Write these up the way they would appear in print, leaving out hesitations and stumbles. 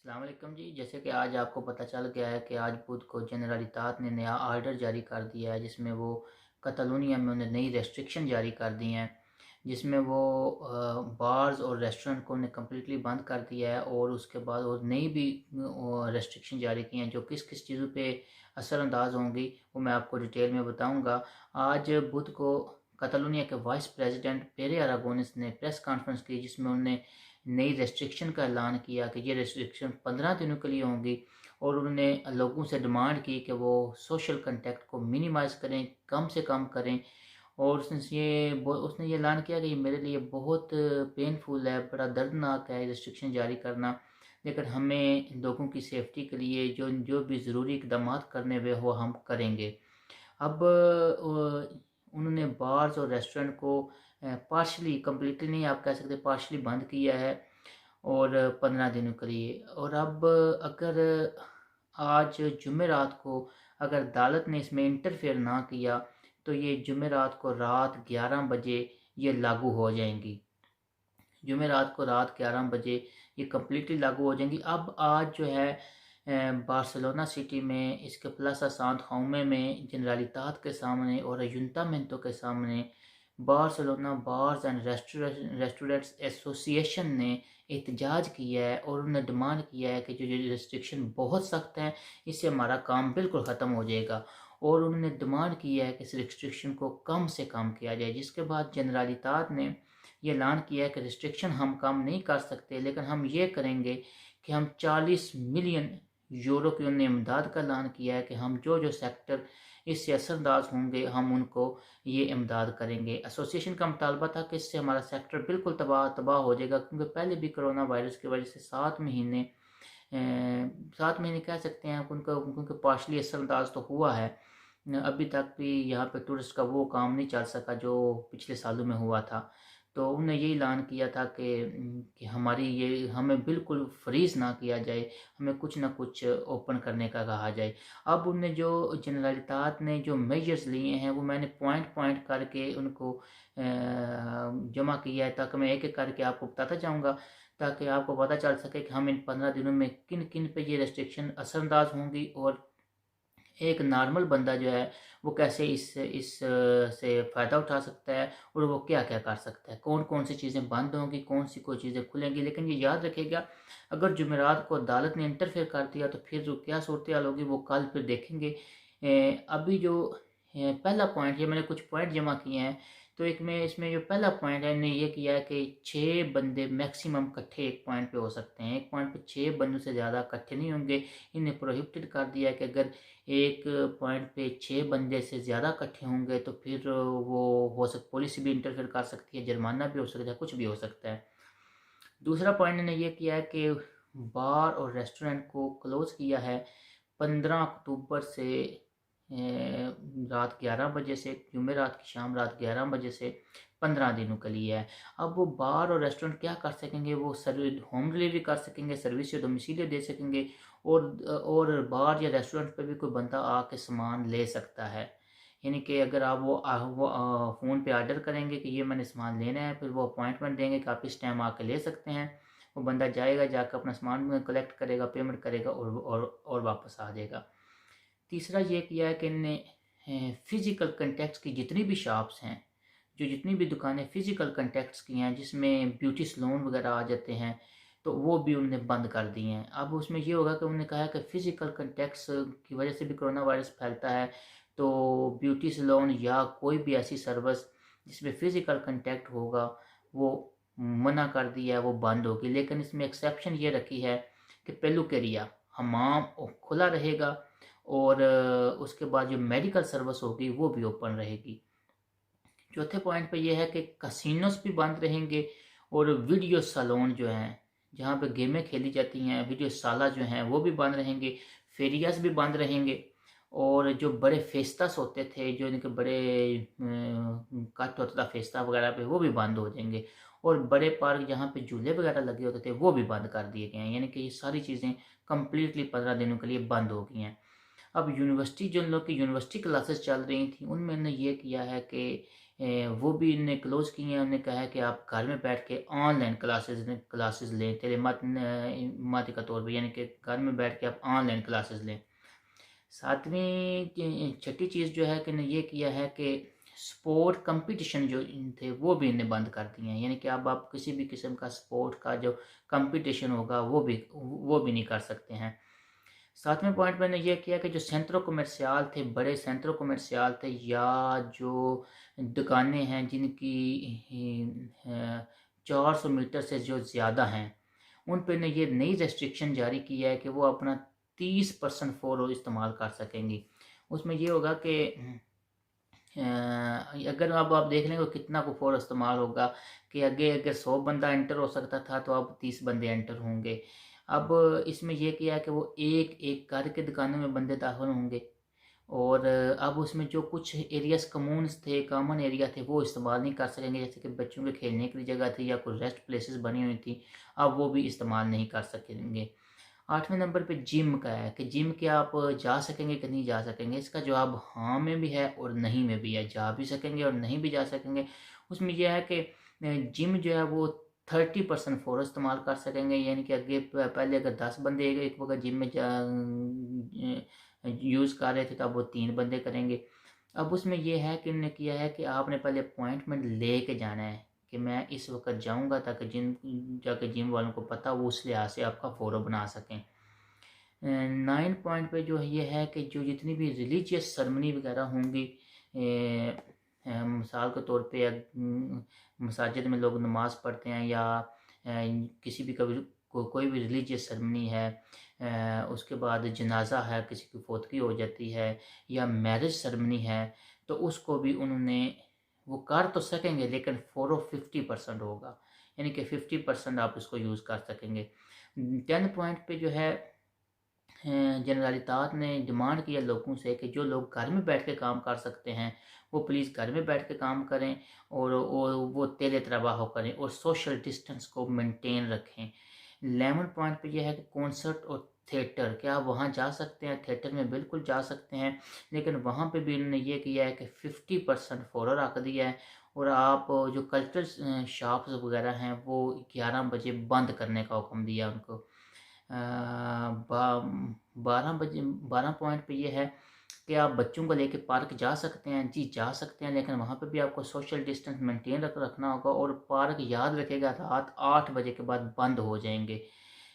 अस्सलाम वालेकुम जी। जैसे कि आज आपको पता चल गया है कि आज बुध को जनरलितात ने नया आर्डर जारी कर दिया है, जिसमें वो कतालूनिया में उन्हें नई रेस्ट्रिक्शन जारी कर दी हैं, जिसमें वो बार्स और रेस्टोरेंट को उन्हें कम्प्लीटली बंद कर दिया है। और उसके बाद और नई भी रेस्ट्रिक्शन जारी की हैं जो किस किस चीज़ों पे असरअंदाज होंगी, वो मैं आपको डिटेल में बताऊंगा। आज बुध को कतालूनिया के वाइस प्रेसिडेंट पेरे अरागोनिस ने प्रेस कॉन्फ्रेंस की, जिसमें उन्होंने नई रेस्ट्रिक्शन का ऐलान किया कि ये रेस्ट्रिक्शन 15 दिनों के लिए होंगी। और उन्होंने लोगों से डिमांड की कि वो सोशल कंटेक्ट को मिनिमाइज़ करें, कम से कम करें। और उसने ये ऐलान किया कि ये मेरे लिए बहुत पेनफुल है, बड़ा दर्दनाक है रेस्ट्रिक्शन जारी करना, लेकिन हमें लोगों की सेफ्टी के लिए जो जो भी ज़रूरी इकदाम करने वे वो हम करेंगे। अब उन्होंने बार्स और रेस्टोरेंट को पार्शली, कंप्लीटली नहीं आप कह सकते, पार्शली बंद किया है और 15 दिनों के लिए। और अब अगर आज जुमेरात को अगर अदालत ने इसमें इंटरफेयर ना किया तो ये जुमेरात को रात 11 बजे ये लागू हो जाएंगी। जुमेरात को रात 11 बजे ये कम्प्लीटली लागू हो जाएंगी। अब आज जो है बार्सिलोना सिटी में, इसके प्लाज़ा सांत जौमे में, जनरलितात के सामने और अयुंतामेंटो के सामने Barcelona bars and restaurants association ने एहतजाज किया है और उन्होंने डिमांड किया है कि जो ये रिस्ट्रिक्शन बहुत सख्त हैं, इससे हमारा काम बिल्कुल ख़त्म हो जाएगा। और उन्होंने डिमांड किया है कि इस रिस्ट्रिक्शन को कम से कम किया जाए, जिसके बाद जनरलितात ने ये ऐलान किया है कि रिस्ट्रिक्शन हम कम नहीं कर सकते, लेकिन हम ये करेंगे कि हम 40 मिलियन यूरो की उन्होंने इमदाद का ऐलान किया है कि हम जो जो सेक्टर इससे असरअंदाज होंगे हम उनको ये इमदाद करेंगे। एसोसिएशन का मुतालबा था कि इससे हमारा सेक्टर बिल्कुल तबाह तबाह हो जाएगा, क्योंकि पहले भी कोरोना वायरस की वजह से 7 महीने कह सकते हैं उनका, क्योंकि पार्शली असरअंदाज तो हुआ है। अभी तक भी यहाँ पे टूरिस्ट का वो काम नहीं चल सका जो पिछले सालों में हुआ था। तो उन्होंने ये ऐलान किया था कि हमारी ये, हमें बिल्कुल फ्रीज़ ना किया जाए, हमें कुछ ना कुछ ओपन करने का कहा जाए। अब उनने जो जनरलितात ने जो मेजर्स लिए हैं वो मैंने पॉइंट पॉइंट करके उनको जमा किया है, ताकि मैं एक एक करके आपको बताता जाऊँगा, ताकि आपको पता चल सके कि हम इन 15 दिनों में किन किन पे ये रेस्ट्रिक्शन असरअंदाज होंगी और एक नॉर्मल बंदा जो है वो कैसे इस से फ़ायदा उठा सकता है और वो क्या क्या कर सकता है, कौन कौन सी चीज़ें बंद होंगी, कौन सी कोई चीज़ें खुलेंगी। लेकिन ये याद रखिएगा, अगर जुमेरात को अदालत ने इंटरफेयर कर दिया तो फिर जो क्या सूरत हाल होगी वो कल फिर देखेंगे। अभी जो पहला पॉइंट, ये मैंने कुछ पॉइंट जमा किए हैं, तो एक में इसमें जो पहला पॉइंट है, इन्होंने ये किया है कि 6 बंदे मैक्सिमम इकट्ठे एक पॉइंट पे हो सकते हैं, एक पॉइंट पे 6 बंदों से ज़्यादा इकट्ठे नहीं होंगे। इन्हें प्रोहिबिटेड कर दिया है कि अगर एक पॉइंट पे 6 बंदे से ज़्यादा इकट्ठे होंगे तो फिर वो हो पुलिस भी इंटरफेयर कर सकती है, जुर्माना भी हो सकता है, कुछ भी हो सकता है। दूसरा पॉइंट इन्होंने ये किया है कि बार और रेस्टोरेंट को क्लोज़ किया है 15 अक्टूबर से रात 11 बजे से, जुमेरात की शाम रात 11 बजे से 15 दिनों के लिए है। अब वो बार और रेस्टोरेंट क्या कर सकेंगे, वो सर्विस होम डिलीवरी कर सकेंगे, सर्विस या डोमिसिलियो दे सकेंगे। और बार या रेस्टोरेंट पे भी कोई बंदा आके सामान ले सकता है। यानी कि अगर आप फ़ोन पे ऑर्डर करेंगे कि ये मैंने सामान लेना है, फिर वो अपॉइंटमेंट देंगे कि आप इस टाइम आके ले सकते हैं। वो बंदा जाएगा, जाकर अपना सामान कलेक्ट करेगा, पेमेंट करेगा और वापस आ जाएगा। तीसरा ये किया है कि इनने फ़िज़िकल कॉन्टैक्ट्स की जितनी भी शॉप्स हैं, जो जितनी भी दुकानें फ़िज़िकल कॉन्टैक्ट्स की हैं, जिसमें ब्यूटी सैलून वगैरह आ जाते हैं, तो वो भी उन्होंने बंद कर दिए हैं। अब उसमें ये होगा कि उन्होंने कहा है कि फ़िज़िकल कॉन्टैक्ट्स की वजह से भी कोरोना वायरस फैलता है, तो ब्यूटी सैलून या कोई भी ऐसी सर्विस जिसमें फ़िज़िकल कॉन्टैक्ट होगा वो मना कर दिया है, वो बंद होगी। लेकिन इसमें एक्सेप्शन ये रखी है कि पेलुकेरिया, हमाम खुला रहेगा और उसके बाद जो मेडिकल सर्विस होगी वो भी ओपन रहेगी। चौथे पॉइंट पे ये है कि कसिनोस भी बंद रहेंगे और वीडियो सैलून जो हैं, जहाँ पे गेमें खेली जाती हैं, वीडियो साला जो हैं वो भी बंद रहेंगे, फेरियास भी बंद रहेंगे। और जो बड़े फेस्टास होते थे, जो इनके बड़े कट होता था फेस्टा वगैरह पे, वो भी बंद हो जाएंगे। और बड़े पार्क जहाँ पे झूले वगैरह लगे होते थे वो भी बंद कर दिए गए हैं। यानी कि ये सारी चीज़ें कम्प्लीटली 15 दिनों के लिए बंद हो गई हैं। अब यूनिवर्सिटी, जो लोग की यूनिवर्सिटी क्लासेस चल रही थी, उनमें ने ये किया है कि वो भी इन्होंने क्लोज़ किए हैं। उन्होंने कहा है कि आप घर में बैठ के ऑनलाइन क्लासेस लें टेलीमाती का तौर पे, यानी कि घर में बैठ के आप ऑनलाइन क्लासेस लें। छठी चीज़ जो है कि इन्होंने ये किया है कि स्पोर्ट कंपटीशन जो थे वो भी इन्हें बंद कर दिए हैं, यानी कि अब आप किसी भी किस्म का स्पोर्ट का जो कंपटीशन होगा वो भी नहीं कर सकते हैं। सातवें पॉइंट मैंने ये किया कि जो सेंट्रो कमर्शियल थे, बड़े सेंट्रो कमर्शियल थे या जो दुकानें हैं जिनकी 400 मीटर से जो ज़्यादा हैं, उन पे ने ये नई रेस्ट्रिक्शन जारी की है कि वो अपना 30% फ़ोरो इस्तेमाल कर सकेंगी। उसमें ये होगा कि अगर अब आप देख लेंगे कितना को फ़ोरो इस्तेमाल होगा कि आगे अगर 100 बंदा एंटर हो सकता था तो अब 30 बंदे एंटर होंगे। अब इसमें यह किया है कि वो एक एक करके दुकानों में बंदे दाखिल होंगे, और अब उसमें जो कुछ एरियाज कॉमन एरिया थे वो इस्तेमाल नहीं कर सकेंगे, जैसे कि बच्चों के खेलने की जगह थी या कोई रेस्ट प्लेसेस बनी हुई थी, अब वो भी इस्तेमाल नहीं कर सकेंगे। 8वें नंबर पे जिम का है कि जिम क्या आप जा सकेंगे कि नहीं जा सकेंगे। इसका जवाब हाँ में भी है और नहीं में भी है। जा भी सकेंगे और नहीं भी जा सकेंगे। उसमें यह है कि जिम जो है वो 30% फ़ोरो इस्तेमाल कर सकेंगे, यानी कि आगे पहले अगर 10 बंदे एक वक्त जिम में यूज़ कर रहे थे तो अब वो 3 बंदे करेंगे। अब उसमें यह है कि उन्होंने किया है कि आपने पहले अपॉइंटमेंट ले के जाना है कि मैं इस वक्त जाऊंगा, ताकि जाके जिम वालों को पता वो उस लिहाज से आपका फ़ोरो बना सकें। 9 पॉइंट पे जो है ये है कि जो जितनी भी रिलीजियस सरमनी वगैरह होंगी, मिसाल के तौर पे मसाजिद में लोग नमाज़ पढ़ते हैं या किसी भी कोई भी रिलीजियस सरमनी है, उसके बाद जनाजा है, किसी की फौतगी हो जाती है या मैरिज सरमनी है, तो उसको भी उन्होंने वो कर तो सकेंगे लेकिन फ़ोरो 50% होगा, यानी कि 50% आप उसको यूज़ कर सकेंगे। 10 पॉइंट पे जो है जनरलितात ने डिमांड किया लोगों से कि जो लोग घर में बैठ के काम कर सकते हैं वो प्लीज़ घर में बैठ के काम करें और वो तेले तराबाह करें और सोशल डिस्टेंस को मेंटेन रखें। 11 पॉइंट पे यह है कि कॉन्सर्ट और थिएटर, क्या आप वहाँ जा सकते हैं? थिएटर में बिल्कुल जा सकते हैं, लेकिन वहाँ पे भी उन्होंने ये किया है कि 50% फ़ोरो रख दिया है और आप जो कल्चरल शॉप्स वगैरह हैं वो 11 बजे बंद करने का हुक्म दिया उनको। 12 पॉइंट पे ये है कि आप बच्चों को लेके पार्क जा सकते हैं, जी जा सकते हैं, लेकिन वहाँ पे भी आपको सोशल डिस्टेंस मेंटेन रखना होगा और पार्क याद रखेगा रात 8 बजे के बाद बंद हो जाएंगे।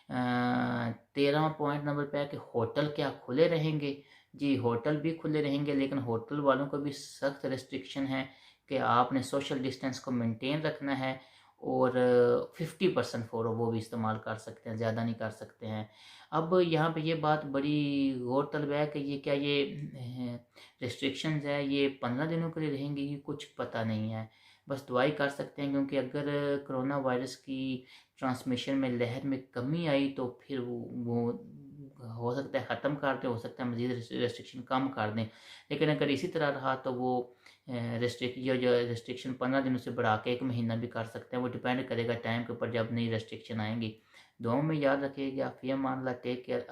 13 पॉइंट नंबर पे है कि होटल क्या खुले रहेंगे? जी होटल भी खुले रहेंगे, लेकिन होटल वालों को भी सख्त रिस्ट्रिक्शन है कि आपने सोशल डिस्टेंस को मेंटेन रखना है और 50% फ़ोरो वो भी इस्तेमाल कर सकते हैं, ज़्यादा नहीं कर सकते हैं। अब यहाँ पे ये बात बड़ी गौरतलब है कि ये रिस्ट्रिक्शंस है ये 15 दिनों के लिए रहेंगी, ये कुछ पता नहीं है। बस दुआई कर सकते हैं, क्योंकि अगर कोरोना वायरस की ट्रांसमिशन में लहर में कमी आई तो फिर वो हो सकता है ख़त्म कर दें, हो सकता है मज़ीद रेस्ट्रिक्शन कम कर दें, लेकिन अगर इसी तरह रहा तो वो जो रेस्ट्रिक्शन 15 दिनों से बढ़ा के 1 महीना भी कर सकते हैं। वो डिपेंड करेगा टाइम के ऊपर जब नई रेस्ट्रिक्शन आएंगी। दुआओं में याद रखिएगा। फ़ी अमान अल्लाह, टेक केयर।